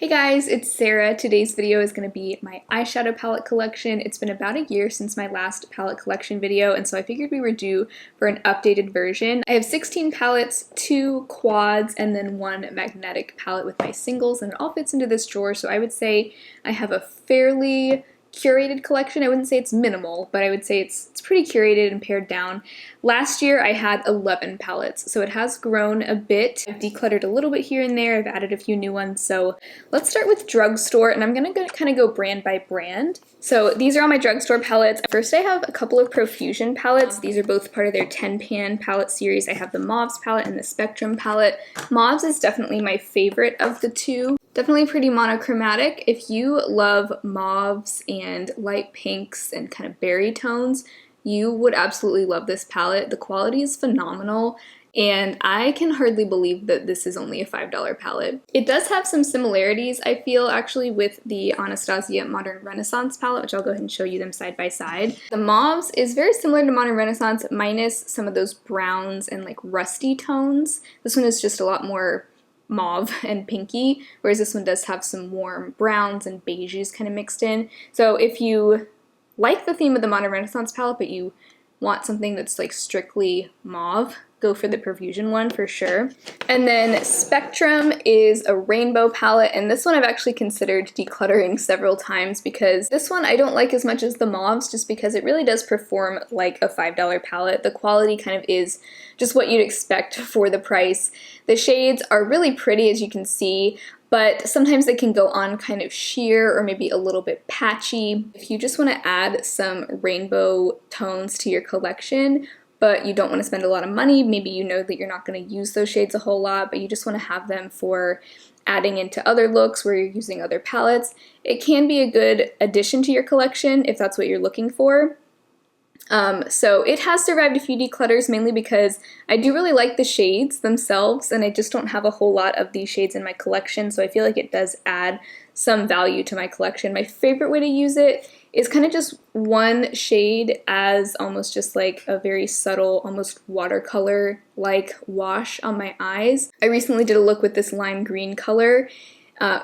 Hey guys, it's Sarah. Today's video is going to be my eyeshadow palette collection. It's been about a year since my last palette collection video, and so I figured we were due for an updated version. I have 16 palettes, 2 quads, and then 1 magnetic palette with my singles, and it all fits into this drawer, so I would say I have a fairly curated collection. I wouldn't say it's minimal, but I would say it's pretty curated and pared down. Last year I had 11 palettes, so it has grown a bit. I've decluttered a little bit here and there. I've added a few new ones. So let's start with drugstore, and I'm gonna kind of go brand by brand. So these are all my drugstore palettes. First I have a couple of Profusion palettes. These are both part of their 10-pan palette series. I have the Mauves palette and the Spectrum palette. Mauves is definitely my favorite of the two. Definitely pretty monochromatic. If you love mauves and light pinks and kind of berry tones, you would absolutely love this palette. The quality is phenomenal, and I can hardly believe that this is only a $5 palette. It does have some similarities, I feel, actually, with the Anastasia Modern Renaissance palette, which I'll go ahead and show you them side by side. The mauves is very similar to Modern Renaissance, minus some of those browns and like rusty tones. This one is just a lot more mauve and pinky, whereas this one does have some warm browns and beiges kind of mixed in. So if you like the theme of the Modern Renaissance palette, but you want something that's like strictly mauve, go for the Profusion one for sure. And then Spectrum is a rainbow palette, and this one I've actually considered decluttering several times because this one I don't like as much as the mauves, just because it really does perform like a $5 palette. The quality kind of is just what you'd expect for the price. The shades are really pretty, as you can see, but sometimes they can go on kind of sheer or maybe a little bit patchy. If you just want to add some rainbow tones to your collection, but you don't want to spend a lot of money, maybe you know that you're not going to use those shades a whole lot, but you just want to have them for adding into other looks where you're using other palettes, it can be a good addition to your collection if that's what you're looking for. So it has survived a few declutters, mainly because I do really like the shades themselves, and I just don't have a whole lot of these shades in my collection, so I feel like it does add some value to my collection. My favorite way to use it is kind of just one shade as almost just like a very subtle, almost watercolor-like wash on my eyes. I recently did a look with this lime green color,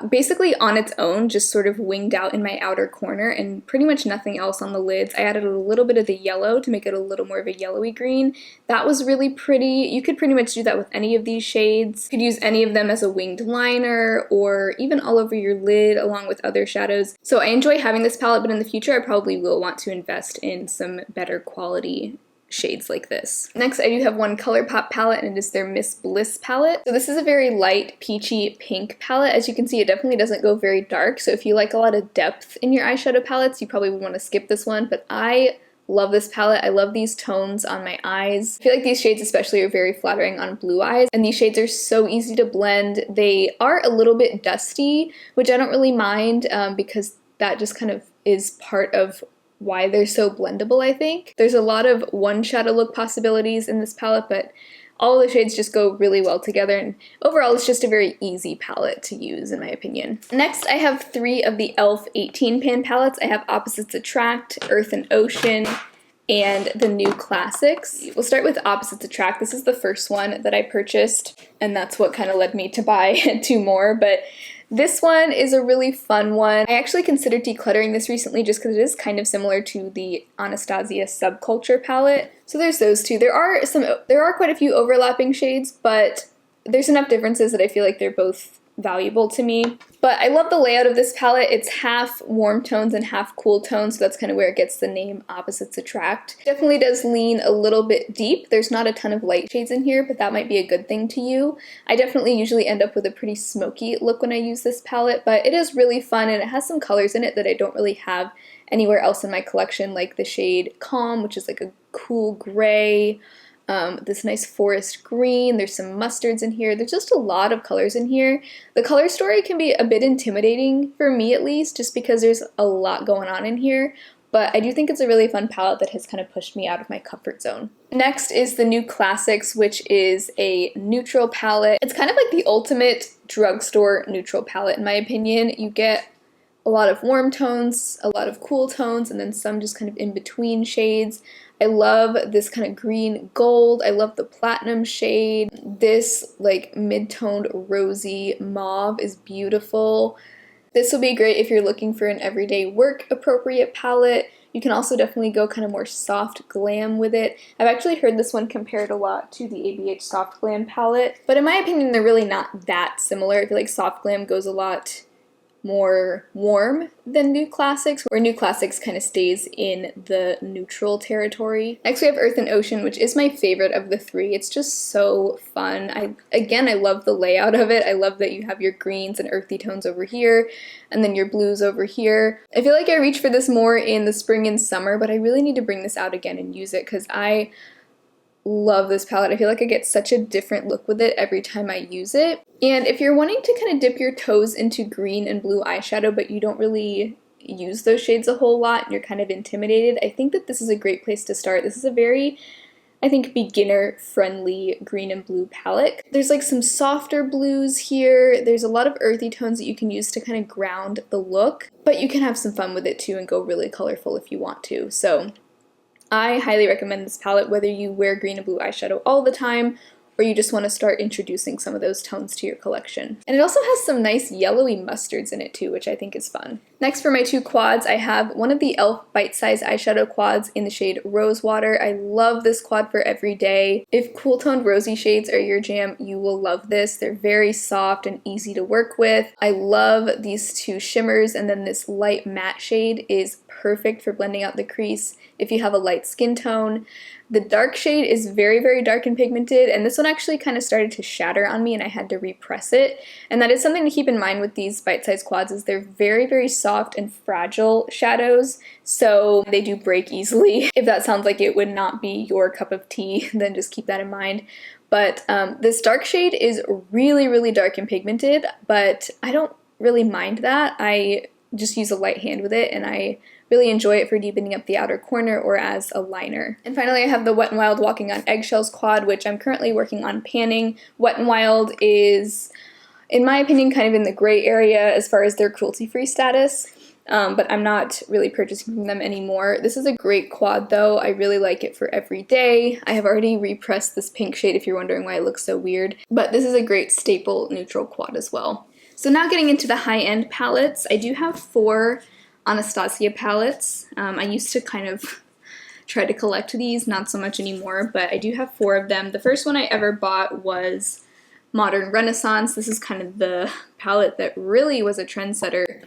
basically on its own, just sort of winged out in my outer corner and pretty much nothing else on the lids. I added a little bit of the yellow to make it a little more of a yellowy green. That was really pretty. You could pretty much do that with any of these shades. You could use any of them as a winged liner or even all over your lid along with other shadows. So I enjoy having this palette, but in the future I probably will want to invest in some better quality shades like this. Next, I do have one ColourPop palette, and it is their Miss Bliss palette. So this is a very light peachy pink palette. As you can see, it definitely doesn't go very dark, so if you like a lot of depth in your eyeshadow palettes, you probably would want to skip this one, but I love this palette. I love these tones on my eyes. I feel like these shades especially are very flattering on blue eyes, and these shades are so easy to blend. They are a little bit dusty, which I don't really mind because that just kind of is part of why they're so blendable, I think. There's a lot of one shadow look possibilities in this palette, but all the shades just go really well together, and overall it's just a very easy palette to use in my opinion. Next, I have 3 of the e.l.f. 18-pan palettes. I have Opposites Attract, Earth and Ocean, and the new classics. We'll start with Opposites Attract. This is the first one that I purchased, and that's what kind of led me to buy 2 more, but this one is a really fun one. I actually considered decluttering this recently just because it is kind of similar to the Anastasia Subculture palette. So there's those 2. There are quite a few overlapping shades, but there's enough differences that I feel like they're both valuable to me. But I love the layout of this palette. It's half warm tones and half cool tones, so that's kind of where it gets the name Opposites Attract. Definitely does lean a little bit deep. There's not a ton of light shades in here, but that might be a good thing to you. I definitely usually end up with a pretty smoky look when I use this palette, but it is really fun, and it has some colors in it that I don't really have anywhere else in my collection, like the shade Calm, which is like a cool gray, this nice forest green. There's some mustards in here. There's just a lot of colors in here. The color story can be a bit intimidating for me, at least, just because there's a lot going on in here, but I do think it's a really fun palette that has kind of pushed me out of my comfort zone. Next is the new Classics, which is a neutral palette. It's kind of like the ultimate drugstore neutral palette in my opinion. You get a lot of warm tones, a lot of cool tones, and then some just kind of in between shades. I love this kind of green gold. I love the platinum shade. This like mid-toned rosy mauve is beautiful. This will be great if you're looking for an everyday work appropriate palette. You can also definitely go kind of more soft glam with it. I've actually heard this one compared a lot to the ABH Soft Glam palette, but in my opinion, they're really not that similar. I feel like Soft Glam goes a lot more warm than Nude Classics, where Nude Classics kind of stays in the neutral territory. Next we have Earth and Ocean, which is my favorite of the three. It's just so fun. I love the layout of it. I love that you have your greens and earthy tones over here, and then your blues over here. I feel like I reach for this more in the spring and summer, but I really need to bring this out again and use it because I love this palette. I feel like I get such a different look with it every time I use it. And if you're wanting to kind of dip your toes into green and blue eyeshadow, but you don't really use those shades a whole lot and you're kind of intimidated, I think that this is a great place to start. This is a very, I think, beginner-friendly green and blue palette. There's like some softer blues here. There's a lot of earthy tones that you can use to kind of ground the look, but you can have some fun with it too and go really colorful if you want to. So I highly recommend this palette whether you wear green and blue eyeshadow all the time or you just want to start introducing some of those tones to your collection. And it also has some nice yellowy mustards in it too, which I think is fun. Next for my two quads, I have one of the e.l.f. bite-size eyeshadow quads in the shade Rosewater. I love this quad for every day. If cool toned rosy shades are your jam, you will love this. They're very soft and easy to work with. I love these two shimmers, and then this light matte shade is perfect for blending out the crease if you have a light skin tone. The dark shade is very, very dark and pigmented, and this one actually kind of started to shatter on me and I had to repress it. And that is something to keep in mind with these bite-sized quads, is they're very, very soft and fragile shadows, so they do break easily. If that sounds like it would not be your cup of tea, then just keep that in mind. But this dark shade is really, really dark and pigmented, but I don't really mind that. I just use a light hand with it, and I really enjoy it for deepening up the outer corner or as a liner. And finally, I have the Wet n Wild Walking on Eggshells quad, which I'm currently working on panning. Wet n Wild is, in my opinion, kind of in the gray area as far as their cruelty-free status, but I'm not really purchasing from them anymore. This is a great quad though. I really like it for every day. I have already repressed this pink shade if you're wondering why it looks so weird, but this is a great staple neutral quad as well. So now getting into the high-end palettes, I do have 4 Anastasia palettes. I used to kind of try to collect these, not so much anymore, but I do have 4 of them. The first one I ever bought was Modern Renaissance. This is kind of the palette that really was a trendsetter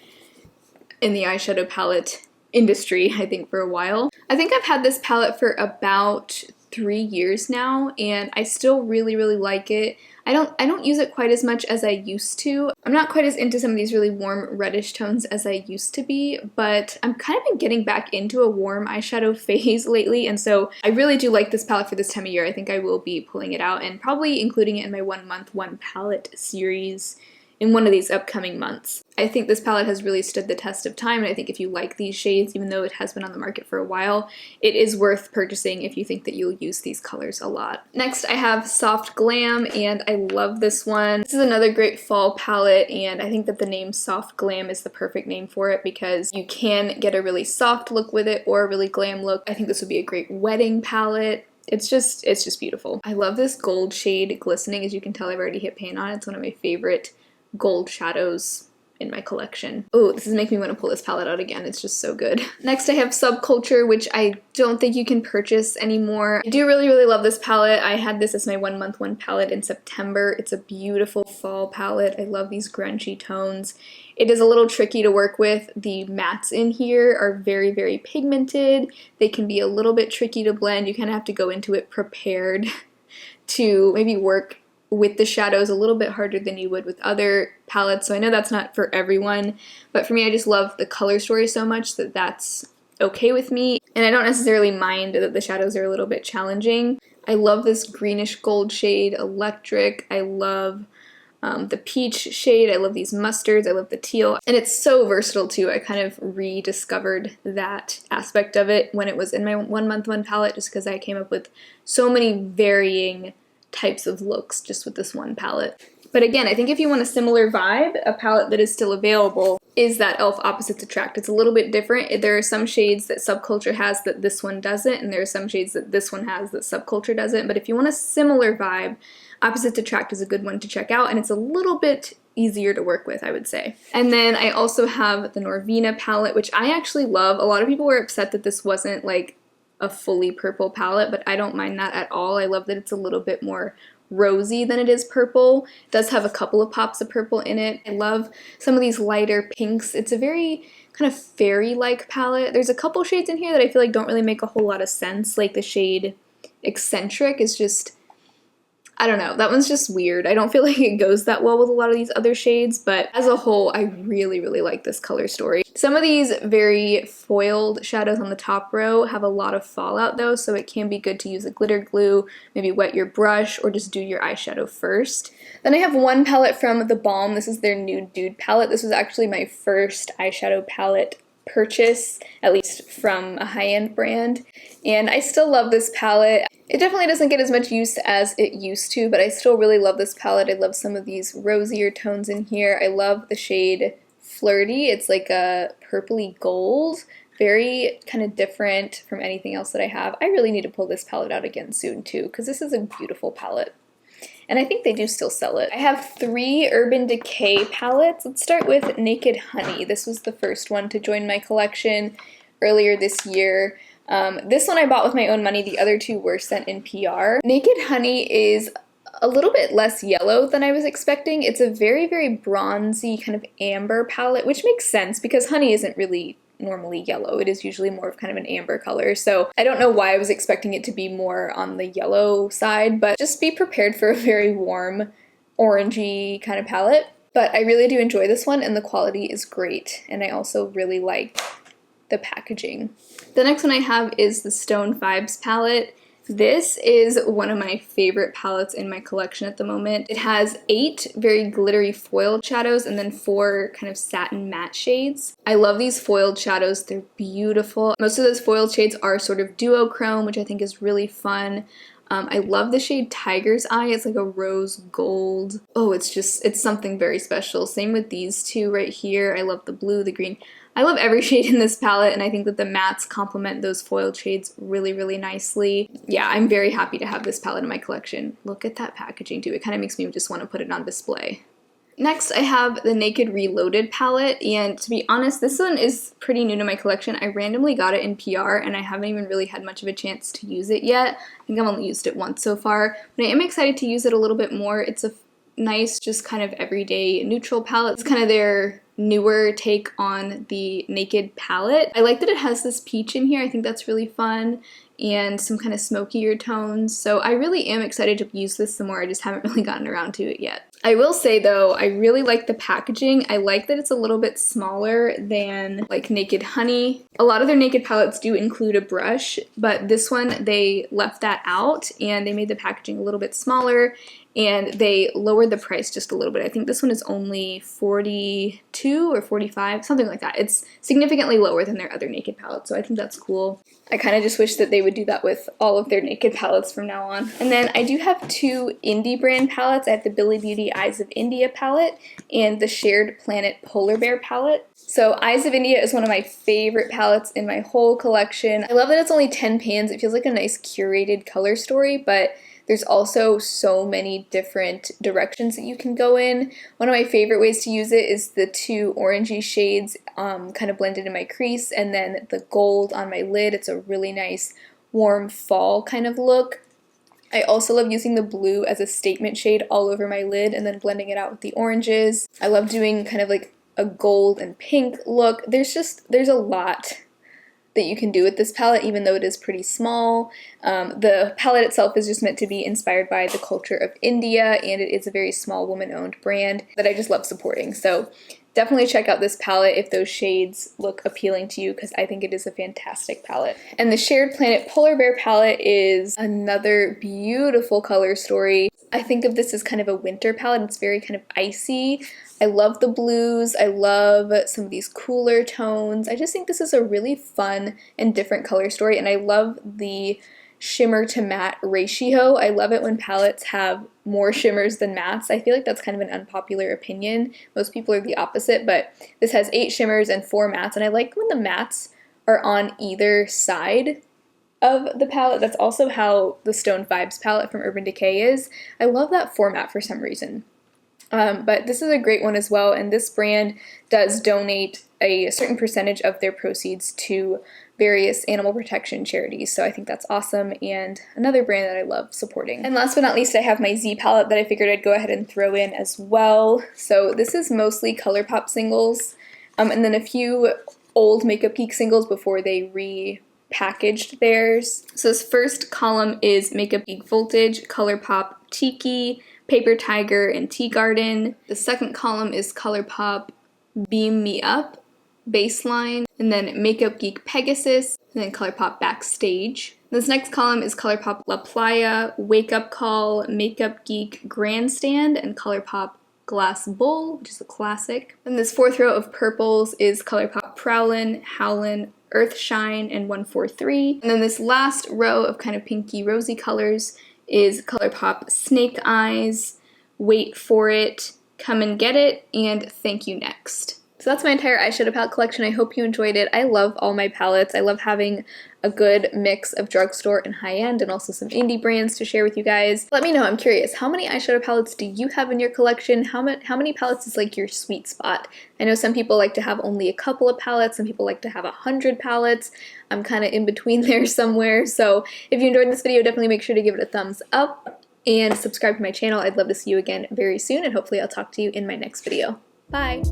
in the eyeshadow palette industry, I think, for a while. I think I've had this palette for about 3 years now, and I still really, really like it. I don't use it quite as much as I used to. I'm not quite as into some of these really warm reddish tones as I used to be, but I'm kind of been getting back into a warm eyeshadow phase lately, and so I really do like this palette for this time of year. I think I will be pulling it out and probably including it in my 1 month, 1 palette series in one of these upcoming months. I think this palette has really stood the test of time, and I think if you like these shades, even though it has been on the market for a while, it is worth purchasing if you think that you'll use these colors a lot. Next, I have Soft Glam, and I love this one. This is another great fall palette, and I think that the name Soft Glam is the perfect name for it because you can get a really soft look with it or a really glam look. I think this would be a great wedding palette. It's just beautiful. I love this gold shade Glistening. As you can tell, I've already hit pan on it. It's one of my favorite gold shadows in my collection. Oh, this is making me want to pull this palette out again. It's just so good. Next, I have Subculture, which I don't think you can purchase anymore. I do really, really love this palette. I had this as my 1 month, 1 palette in September. It's a beautiful fall palette. I love these grungy tones. It is a little tricky to work with. The mattes in here are very, very pigmented. They can be a little bit tricky to blend. You kind of have to go into it prepared to maybe work with the shadows a little bit harder than you would with other palettes, so I know that's not for everyone, but for me, I just love the color story so much that that's okay with me, and I don't necessarily mind that the shadows are a little bit challenging. I love this greenish gold shade, Electric. I love the peach shade. I love these mustards. I love the teal, and it's so versatile too. I kind of rediscovered that aspect of it when it was in my 1 month, 1 palette, just because I came up with so many varying types of looks just with this one palette. But again, I think if you want a similar vibe, a palette that is still available is that e.l.f. Opposites Attract. It's a little bit different. There are some shades that Subculture has that this one doesn't, and there are some shades that this one has that Subculture doesn't. But if you want a similar vibe, Opposites Attract is a good one to check out, and it's a little bit easier to work with, I would say. And then I also have the Norvina palette, which I actually love. A lot of people were upset that this wasn't like a fully purple palette, but I don't mind that at all. I love that it's a little bit more rosy than it is purple. It does have a couple of pops of purple in it. I love some of these lighter pinks. It's a very kind of fairy-like palette. There's a couple shades in here that I feel like don't really make a whole lot of sense, like the shade Eccentric is just, I don't know, that one's just weird. I don't feel like it goes that well with a lot of these other shades, but as a whole, I really, really like this color story. Some of these very foiled shadows on the top row have a lot of fallout though, so it can be good to use a glitter glue, maybe wet your brush, or just do your eyeshadow first. Then I have one palette from The Balm. This is their Nude Dude palette. This was actually my first eyeshadow palette purchase, at least from a high-end brand, and I still love this palette. It definitely doesn't get as much use as it used to, but I still really love this palette. I love some of these rosier tones in here. I love the shade Flirty. It's like a purpley gold, very kind of different from anything else that I have. I really need to pull this palette out again soon too, because this is a beautiful palette. And I think they do still sell it. I have 3 Urban Decay palettes. Let's start with Naked Honey. This was the first one to join my collection earlier this year. This one I bought with my own money. The other 2 were sent in PR. Naked Honey is a little bit less yellow than I was expecting. It's a very, very bronzy kind of amber palette, which makes sense because honey isn't really normally yellow. It is usually more of kind of an amber color, so I don't know why I was expecting it to be more on the yellow side, but just be prepared for a very warm orangey kind of palette. But I really do enjoy this one, and the quality is great, and I also really like the packaging. The next one I have is the Stone Vibes palette. This is one of my favorite palettes in my collection at the moment. It has 8 very glittery foiled shadows and then 4 kind of satin matte shades. I love these foiled shadows. They're beautiful. Most of those foiled shades are sort of duochrome, which I think is really fun. I love the shade Tiger's Eye. It's like a rose gold. Oh, it's something very special. Same with these 2 right here. I love the blue, the green. I love every shade in this palette, and I think that the mattes complement those foiled shades really, really nicely. Yeah, I'm very happy to have this palette in my collection. Look at that packaging too. It kind of makes me just want to put it on display. Next, I have the Naked Reloaded palette, and to be honest, this one is pretty new to my collection. I randomly got it in PR, and I haven't even really had much of a chance to use it yet. I think I've only used it once so far, but I am excited to use it a little bit more. It's a nice, just kind of everyday neutral palette. It's kind of their newer take on the Naked palette. I like that it has this peach in here. I think that's really fun, and some kind of smokier tones. So I really am excited to use this some more. I just haven't really gotten around to it yet. I will say though, I really like the packaging. I like that it's a little bit smaller than like Naked Honey. A lot of their Naked palettes do include a brush, but this one they left that out and they made the packaging a little bit smaller, and they lowered the price just a little bit. I think this one is only $42 or $45, something like that. It's significantly lower than their other Naked palettes, so I think that's cool. I kind of just wish that they would do that with all of their Naked palettes from now on. And then I do have 2 indie brand palettes. I have the Billie Beauty Eyes of India palette and the Shared Planet Polar Bear palette. So Eyes of India is one of my favorite palettes in my whole collection. I love that it's only 10 pans. It feels like a nice curated color story, but there's also so many different directions that you can go in. One of my favorite ways to use it is the 2 orangey shades kind of blended in my crease, and then the gold on my lid. It's a really nice warm fall kind of look. I also love using the blue as a statement shade all over my lid and then blending it out with the oranges. I love doing kind of like a gold and pink look. There's a lot that you can do with this palette, even though it is pretty small. The palette itself is just meant to be inspired by the culture of India, and it is a very small woman-owned brand that I just love supporting. So definitely check out this palette if those shades look appealing to you, because I think it is a fantastic palette. And the Shared Planet Polar Bear palette is another beautiful color story. I think of this as kind of a winter palette. It's very kind of icy. I love the blues. I love some of these cooler tones. I just think this is a really fun and different color story, and I love the shimmer to matte ratio. I love it when palettes have more shimmers than mattes. I feel like that's kind of an unpopular opinion. Most people are the opposite, but this has 8 shimmers and 4 mattes, and I like when the mattes are on either side of the palette. That's also how the Stone Vibes palette from Urban Decay is. I love that format for some reason. But this is a great one as well, and this brand does donate a certain percentage of their proceeds to various animal protection charities, so I think that's awesome, and another brand that I love supporting. And last but not least, I have my Z palette that I figured I'd go ahead and throw in as well. So this is mostly ColourPop singles, and then a few old Makeup Geek singles before they repackaged theirs. So this first column is Makeup Geek Voltage, ColourPop Tiki, Paper Tiger, and Tea Garden. The second column is ColourPop Beam Me Up, Baseline, and then Makeup Geek Pegasus, and then ColourPop Backstage. This next column is ColourPop La Playa, Wake Up Call, Makeup Geek Grandstand, and ColourPop Glass Bowl, which is a classic. And this fourth row of purples is ColourPop Prowlin, Howlin, Earthshine, and 143. And then this last row of kind of pinky rosy colors is ColourPop Snake Eyes, Wait For It, Come and Get It, and Thank You Next. So that's my entire eyeshadow palette collection. I hope you enjoyed it. I love all my palettes. I love having a good mix of drugstore and high-end, and also some indie brands to share with you guys. Let me know, I'm curious, how many eyeshadow palettes do you have in your collection? How many palettes is like your sweet spot? I know some people like to have only a couple of palettes, some people like to have 100 palettes. I'm kind of in between there somewhere, so if you enjoyed this video, definitely make sure to give it a thumbs up and subscribe to my channel. I'd love to see you again very soon, and hopefully I'll talk to you in my next video. Bye!